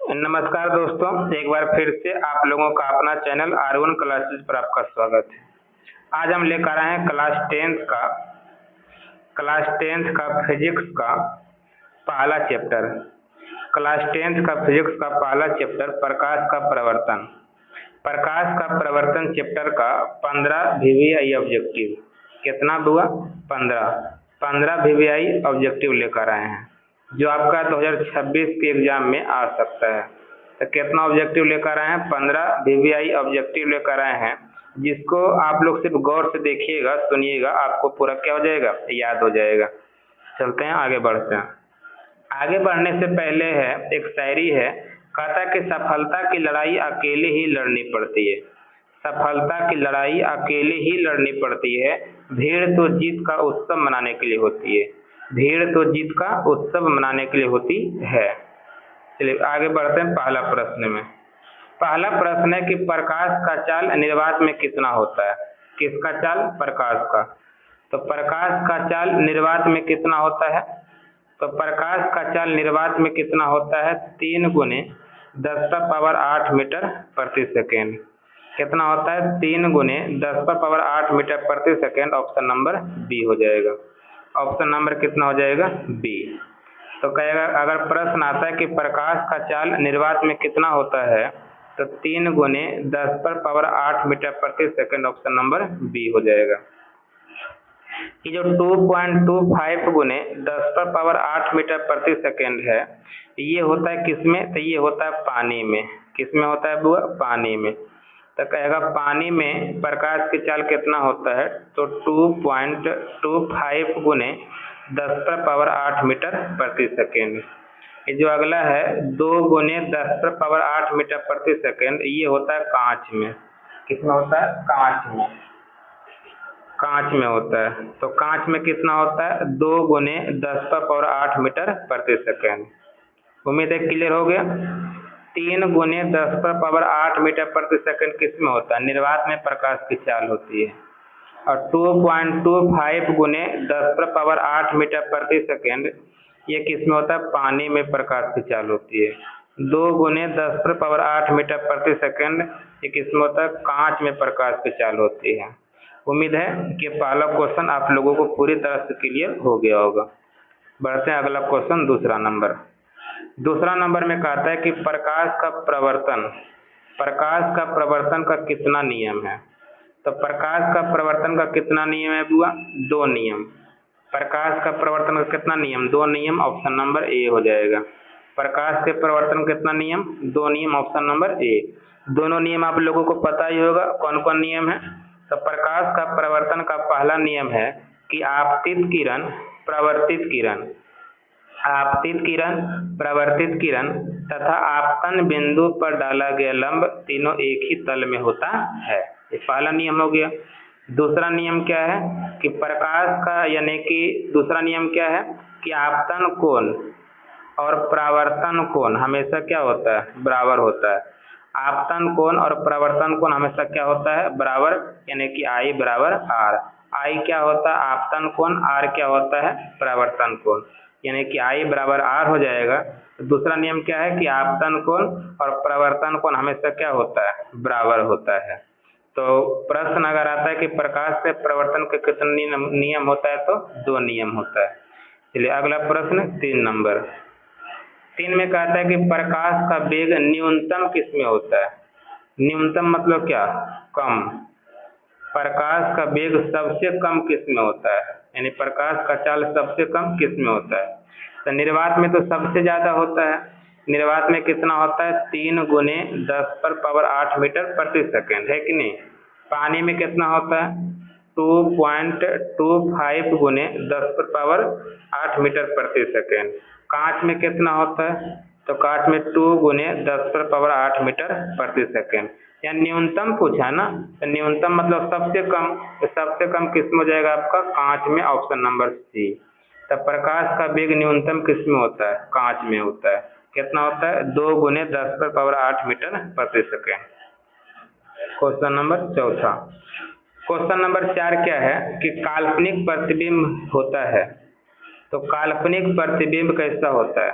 नमस्कार दोस्तों, एक बार फिर से आप लोगों का अपना चैनल R1 क्लासेज पर आपका स्वागत है। आज हम लेकर आए हैं क्लास 10th का फिजिक्स का पहला चैप्टर। क्लास 10th का फिजिक्स का पहला चैप्टर प्रकाश का प्रवर्तन। प्रकाश का प्रवर्तन चैप्टर का 15 VVI ऑब्जेक्टिव। कितना हुआ? 15 VVI ऑब्जेक्टिव लेकर आए हैं जो आपका 2026 के एग्जाम में आ सकता है। तो कितना ऑब्जेक्टिव लेकर आए हैं? 15 VVI ऑब्जेक्टिव लेकर आए हैं, जिसको आप लोग सिर्फ गौर से देखिएगा, सुनिएगा, आपको पूरा क्या हो जाएगा, याद हो जाएगा। चलते हैं, आगे बढ़ते हैं। आगे बढ़ने से पहले है एक शायरी है, कहता कि सफलता की लड़ाई अकेले ही लड़नी पड़ती है। सफलता की लड़ाई अकेले ही लड़नी पड़ती है, भीड़ तो जीत का उत्सव मनाने के लिए होती है। भीड़ तो जीत का उत्सव मनाने के लिए होती है। चलिए आगे बढ़ते हैं पहला प्रश्न में। पहला प्रश्न है कि प्रकाश का चाल निर्वात में कितना होता है? किसका चाल? प्रकाश का। तो प्रकाश का चाल निर्वात में कितना होता है? तो प्रकाश का चाल निर्वात में कितना होता है? 3 × 10⁸ मीटर प्रति सेकेंड। कितना होता है? 3 × 10⁸ मीटर प्रति सेकेंड। ऑप्शन नंबर बी हो जाएगा। ऑप्शन नंबर कितना हो जाएगा? बी। तो कहेगा, अगर प्रश्न आता है कि प्रकाश का चाल निर्वात में कितना होता है, तो 3 × 10⁸ मीटर प्रति सेकेंड। ऑप्शन नंबर बी हो जाएगा। ये जो 2.25 × 10⁸ मीटर प्रति सेकेंड है, ये होता है किसमें? तो ये होता है पानी में। किसमें होता है बुआ? पानी में। तो कहेगा पानी में प्रकाश की चाल कितना होता है? तो 2.25 × 10⁸ मीटर प्रति सेकेंड। ये जो अगला है 2 × 10⁸ मीटर प्रति सेकेंड, ये होता है कांच में। किसमें होता है? कांच में। कांच में होता है। तो कांच में कितना होता है? 2 × 10⁸ मीटर प्रति सेकेंड। उम्मीद है क्लियर हो गया। 3 × 10⁸ मीटर प्रति सेकेंड किस में होता है? निर्वात में प्रकाश की चाल होती है। और 2.25 × 10⁸ मीटर प्रति सेकेंड ये किस में होता है? पानी में प्रकाश की चाल होती है। 2 × 10⁸ मीटर प्रति सेकेंड ये किस में होता है? कांच में प्रकाश की चाल होती है। उम्मीद है कि पहला क्वेश्चन आप लोगों को पूरी तरह से क्लियर हो गया होगा। बढ़ते हैं अगला क्वेश्चन, दूसरा नंबर। दूसरा नंबर में कहता है कि प्रकाश का प्रवर्तन का कितना नियम है? तो प्रकाश का प्रवर्तन का कितना नियम है बुआ? 2 नियम। प्रकाश का प्रवर्तन का कितना नियम? 2 नियम। ऑप्शन नंबर ए हो जाएगा। प्रकाश के प्रवर्तन कितना नियम? 2 नियम। Option number A. दोनों नियम आप लोगों को पता ही होगा। कौन कौन नियम है? तो प्रकाश का प्रवर्तन का पहला नियम है कि आपतित किरण, प्रवर्तित किरण तथा आपतन बिंदु पर डाला गया लंब तीनों एक ही तल में होता है। ये पहला नियम हो गया। दूसरा नियम क्या है कि प्रकाश का यानी कि दूसरा नियम क्या है कि आपतन कोण और परावर्तन कोण हमेशा क्या होता है? बराबर होता है। आपतन कोण और परावर्तन कोण हमेशा क्या होता है? बराबर, यानी कि I = R। I क्या होता है? आपतन कोण। R क्या होता है? परावर्तन कोण। यानी कि I = R हो जाएगा। तो दूसरा नियम क्या है कि आपतन कोण और परावर्तन कोण हमेशा क्या होता है? बराबर होता है। तो प्रश्न अगर आता है कि प्रकाश से प्रवर्तन के कितने नियम होता है, तो 2 नियम होता है। चलिए अगला प्रश्न 3 नंबर। 3 में कहता है कि प्रकाश का वेग न्यूनतम किस में होता है? न्यूनतम मतलब क्या? कम। प्रकाश का वेग सबसे कम किस में होता है? यानी प्रकाश का चाल सबसे कम किस में होता है? तो निर्वात में तो सबसे ज्यादा होता है। निर्वात में कितना होता है? 3 × 10⁸ मीटर प्रति सेकेंड, है कि नहीं? पानी में कितना होता है? 2.25 × 10⁸ मीटर प्रति सेकेंड। कांच में कितना होता है? तो कांच में 2 × 10⁸ मीटर प्रति सेकेंड। या न्यूनतम पूछा ना, तो न्यूनतम मतलब सबसे कम। तो सबसे कम किस में हो जाएगा आपका? कांच में। Option number C. तो प्रकाश का वेग न्यूनतम किस में होता है? कांच में होता है। कितना होता है? 2 × 10⁸ मीटर प्रति सेकेंड। क्वेश्चन नंबर चौथा। क्वेश्चन नंबर 4 क्या है कि काल्पनिक प्रतिबिंब होता है। तो काल्पनिक प्रतिबिंब कैसा होता है?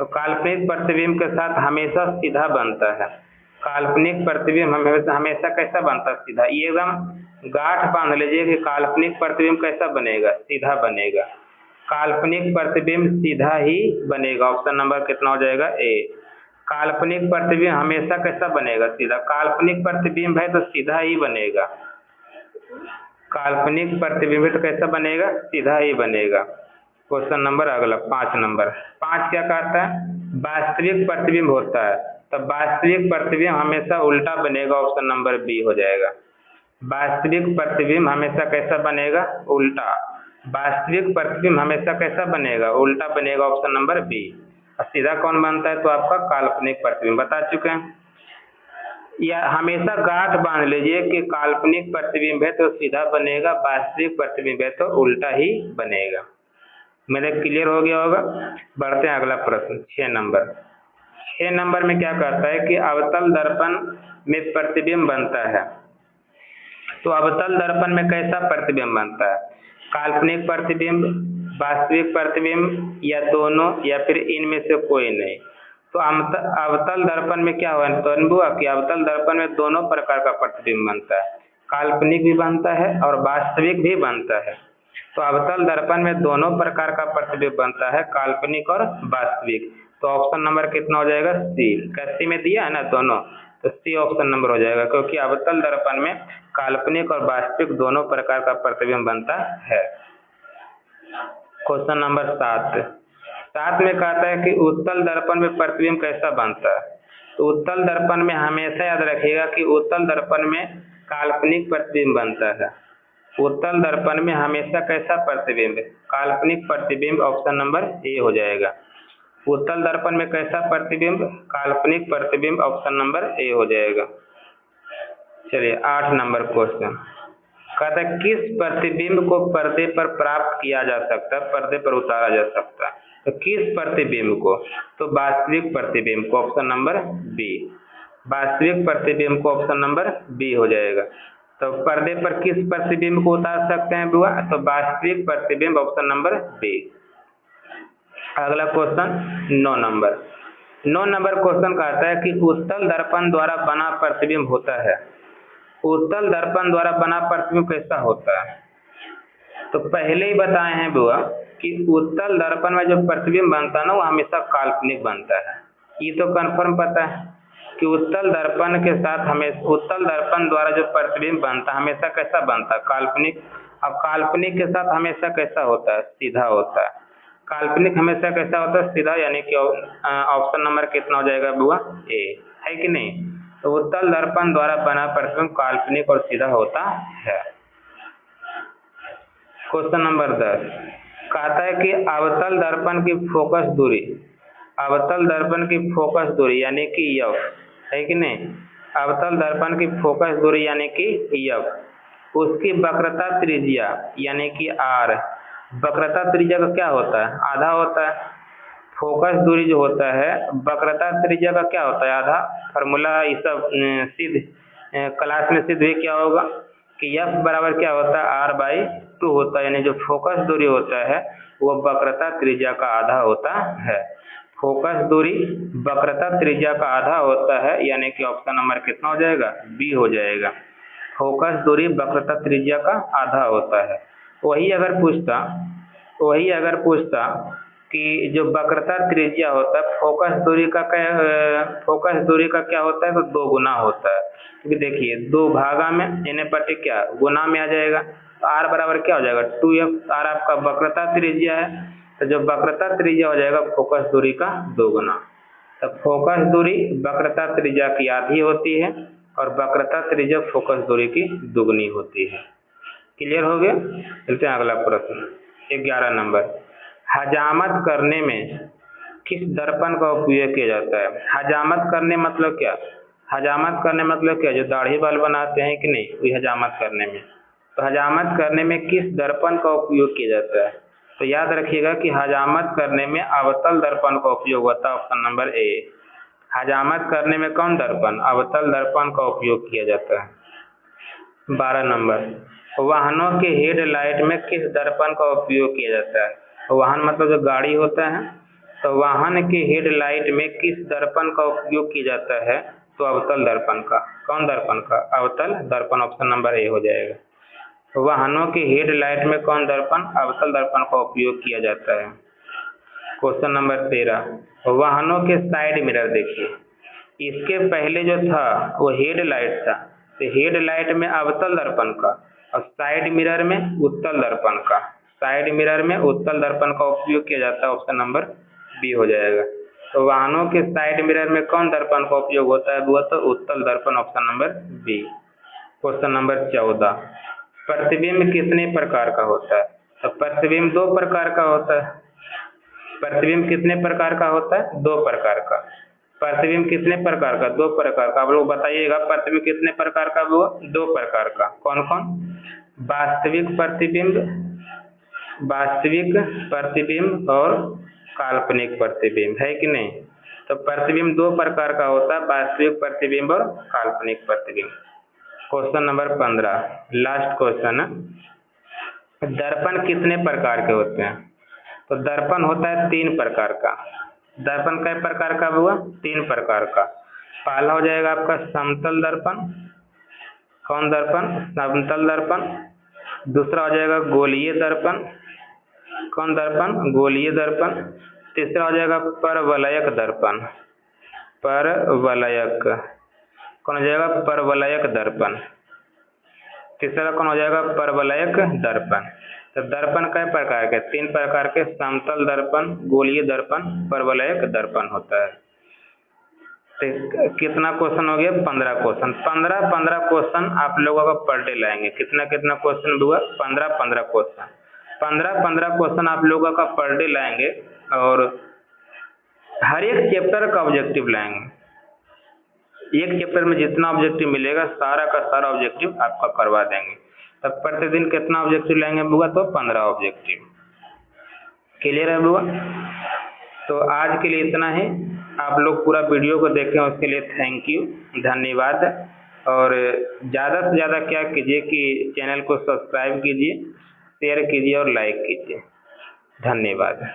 तो काल्पनिक प्रतिबिंब के साथ हमेशा सीधा बनता है। काल्पनिक प्रतिबिंब हमेशा कैसा बनता है? सीधा। ये एकदम गांठ बांध लीजिए कि काल्पनिक प्रतिबिंब कैसा बनेगा? सीधा बनेगा। काल्पनिक प्रतिबिंब सीधा ही बनेगा। ऑप्शन नंबर कितना हो जाएगा? ए। काल्पनिक प्रतिबिंब हमेशा कैसा बनेगा? सीधा। काल्पनिक प्रतिबिंब है तो सीधा ही बनेगा। काल्पनिक प्रतिबिंब तो कैसा बनेगा? सीधा ही बनेगा। क्वेश्चन नंबर अगला 5 नंबर। 5 क्या कहता है? वास्तविक प्रतिबिंब होता है, तो वास्तविक प्रतिबिंब हमेशा उल्टा बनेगा। ऑप्शन नंबर बी हो जाएगा। वास्तविक प्रतिबिंब हमेशा कैसा बनेगा? उल्टा। वास्तविक प्रतिबिंब हमेशा कैसा बनेगा? उल्टा बनेगा। Option number B. और सीधा कौन बनता है? तो आपका काल्पनिक प्रतिबिंब बता चुके हैं। या हमेशा गांठ बांध लीजिए कि काल्पनिक प्रतिबिंब है तो सीधा बनेगा, वास्तविक प्रतिबिंब है तो उल्टा ही बनेगा। मेरे क्लियर हो गया होगा। बढ़ते हैं अगला प्रश्न 6 नंबर। 6 नंबर में क्या कहता है कि अवतल दर्पण में प्रतिबिंब बनता है। तो अवतल दर्पण में कैसा प्रतिबिंब बनता है? काल्पनिक प्रतिबिंब, वास्तविक प्रतिबिंब, या दोनों, या फिर इनमें से कोई नहीं। तो अवतल दर्पण में क्या हुआ कि अवतल दर्पण में दोनों प्रकार का प्रतिबिंब बनता है। काल्पनिक भी बनता है और वास्तविक भी बनता है। तो अवतल दर्पण में दोनों प्रकार का प्रतिबिंब बनता है, काल्पनिक और वास्तविक। तो ऑप्शन नंबर कितना हो जाएगा? सी। कैसी में दिया है ना दोनों, तो सी ऑप्शन नंबर हो जाएगा, क्योंकि अवतल दर्पण में काल्पनिक और वास्तविक दोनों प्रकार का प्रतिबिंब बनता है। क्वेश्चन नंबर 7 में कहता है कि उत्तल दर्पण में प्रतिबिंब कैसा बनता है। तो उत्तल दर्पण में हमेशा याद रखिएगा कि उत्तल दर्पण में काल्पनिक प्रतिबिंब बनता है। उत्तल दर्पण में हमेशा कैसा प्रतिबिंब? काल्पनिक प्रतिबिंब। ऑप्शन नंबर ए हो जाएगा। उत्तल दर्पण में कैसा प्रतिबिंब? काल्पनिक प्रतिबिंब। ऑप्शन नंबर ए हो जाएगा। चलिए 8 नंबर क्वेश्चन कहता है किस प्रतिबिंब को पर्दे पर प्राप्त किया जा सकता है, पर्दे पर उतारा जा सकता है। तो किस प्रतिबिंब को? तो वास्तविक प्रतिबिंब को। Option number B. वास्तविक प्रतिबिंब को। ऑप्शन नंबर बी हो जाएगा। तो पर्दे पर किस प्रतिबिंब को उतार सकते हैं बुआ? तो वास्तविक प्रतिबिंब। Option number B. अगला क्वेश्चन 9 नंबर। 9 नंबर क्वेश्चन कहता है कि उत्तल दर्पण द्वारा बना प्रतिबिंब होता है। उत्तल दर्पण द्वारा बना प्रतिबिंब कैसा होता है? तो पहले ही बताए हैं बुआ कि उत्तल दर्पण में जो प्रतिबिंब बनता है ना, वो हमेशा काल्पनिक बनता है। ये तो कंफर्म पता है कि उत्तल दर्पण के साथ उत्तल दर्पण द्वारा जो प्रतिबिंब बनता है हमेशा कैसा बनता है? काल्पनिक। अब काल्पनिक के साथ हमेशा कैसा होता है? सीधा होता है। काल्पनिक हमेशा कैसा होता है? सीधा। यानी कि ऑप्शन नंबर कितना हो जाएगा बुआ? ए। है कि नहीं? तो उत्तल दर्पण द्वारा बना प्रतिबिंब काल्पनिक और सीधा होता है। क्वेश्चन नंबर 10 कहता है कि अवतल दर्पण की फोकस दूरी, अवतल दर्पण की फोकस दूरी यानी कि यफ, है कि नहीं? अवतल दर्पण की फोकस दूरी यानी कि यफ, उसकी वक्रता त्रिज्या यानी कि आर। वक्रता त्रिज्या का क्या होता है? आधा होता है। फोकस दूरी जो होता है, वक्रता त्रिज्या का क्या होता है? आधा। फार्मूला ये सब सिद्ध क्लास में सिद्ध भी क्या होगा कि एफ बराबर क्या होता है? आर बाई 2 होता है। यानी जो फोकस दूरी होता है वो वक्रता त्रिज्या का आधा होता है। फोकस दूरी वक्रता त्रिज्या का आधा होता है, यानी कि ऑप्शन नंबर कितना हो जाएगा? बी हो जाएगा। फोकस दूरी वक्रता त्रिज्या का आधा होता है। वही अगर पूछता कि जो वक्रता त्रिज्या होता है फोकस दूरी का क्या होता है? तो 2 गुना होता है। क्योंकि देखिए 2 भागा में इन्हें पट्टी क्या गुना में आ जाएगा। तो आर बराबर क्या हो जाएगा? 2f। आर आपका वक्रता त्रिज्या है, तो जो वक्रता त्रिज्या हो जाएगा फोकस दूरी का 2 गुना। तो फोकस दूरी वक्रता त्रिज्या की आधी होती है और वक्रता त्रिज्या फोकस दूरी की दुगनी होती है। क्लियर हो गया? चलते हैं अगला प्रश्न 11 नंबर। हजामत करने में किस दर्पण का उपयोग किया जाता है? हजामत करने मतलब क्या? हजामत करने मतलब क्या? जो दाढ़ी बाल बनाते हैं कि नहीं, वही हजामत करने में। तो हजामत करने में किस दर्पण का उपयोग किया जाता है? तो याद रखिएगा कि हजामत करने में अवतल दर्पण का उपयोग होता है। Option number A. हजामत करने में कौन दर्पण? अवतल दर्पण का उपयोग किया जाता है। 12 नंबर। वाहनों के हेडलाइट में किस दर्पण का उपयोग किया जाता है? वाहन मतलब जो गाड़ी होता है, तो वाहन के हेडलाइट में किस दर्पण का उपयोग किया जाता है? तो अवतल दर्पण का। कौन दर्पण का? अवतल दर्पण। ऑप्शन नंबर ए हो जाएगा। वाहनों के हेडलाइट में कौन दर्पण? अवतल दर्पण का उपयोग किया जाता है। क्वेश्चन नंबर 13, वाहनों के साइड मिरर देखिए, इसके पहले जो था वो हेडलाइट था, तो हेडलाइट में अवतल दर्पण का और साइड मिरर में उत्तल दर्पण का। साइड मिरर में उत्तल दर्पण का उपयोग किया जाता है। ऑप्शन नंबर बी हो जाएगा। तो वाहनों के साइड मिरर में कौन दर्पण का उपयोग होता है? वो तो उत्तल दर्पण। Option number B. Question number 14, प्रतिबिंब कितने प्रकार का होता है? तो प्रतिबिंब दो प्रकार का होता है। प्रतिबिंब कितने प्रकार का होता है? दो प्रकार का। प्रतिबिंब कितने प्रकार का? दो प्रकार का। आप लोग बताइएगा प्रतिबिंब कितने प्रकार का? वो दो प्रकार का। कौन कौन? वास्तविक प्रतिबिंब, वास्तविक प्रतिबिंब और काल्पनिक प्रतिबिंब, है कि नहीं? तो प्रतिबिंब दो प्रकार का होता है, वास्तविक प्रतिबिंब और काल्पनिक प्रतिबिंब। क्वेश्चन नंबर 15, लास्ट क्वेश्चन है, दर्पण कितने प्रकार के होते हैं? तो दर्पण होता है तीन प्रकार का। दर्पण कई प्रकार का हुआ? तीन प्रकार का। पहला हो जाएगा आपका समतल दर्पण। कौन दर्पण? समतल दर्पण। दूसरा हो जाएगा गोलीय दर्पण। कौन दर्पण? गोलीय दर्पण। तीसरा हो जाएगा परवलयक दर्पण। परवलयक। कौन हो जाएगा? परवलयक दर्पण। तीसरा कौन हो जाएगा? परवलयक दर्पण। तो दर्पण कई प्रकार के? तीन प्रकार के। समतल दर्पण, गोलीय दर्पण, परवलयक दर्पण होता है। तो कितना क्वेश्चन हो गया? 15 क्वेश्चन। 15 क्वेश्चन आप लोगों का पर डे लाएंगे। कितना कितना क्वेश्चन हुआ? 15 क्वेश्चन। 15 क्वेश्चन आप लोगों का पर डे लाएंगे और हर एक चैप्टर का ऑब्जेक्टिव लाएंगे। एक चैप्टर में जितना ऑब्जेक्टिव मिलेगा सारा का सारा ऑब्जेक्टिव आपका करवा देंगे। तब प्रतिदिन कितना ऑब्जेक्टिव लेंगे बुआ? तो 15 ऑब्जेक्टिव। क्लियर है बुआ? तो आज के लिए इतना ही। आप लोग पूरा वीडियो को देखें, उसके लिए थैंक यू, धन्यवाद। और ज़्यादा से ज़्यादा क्या कीजिए कि चैनल को सब्सक्राइब कीजिए, शेयर कीजिए और लाइक कीजिए। धन्यवाद।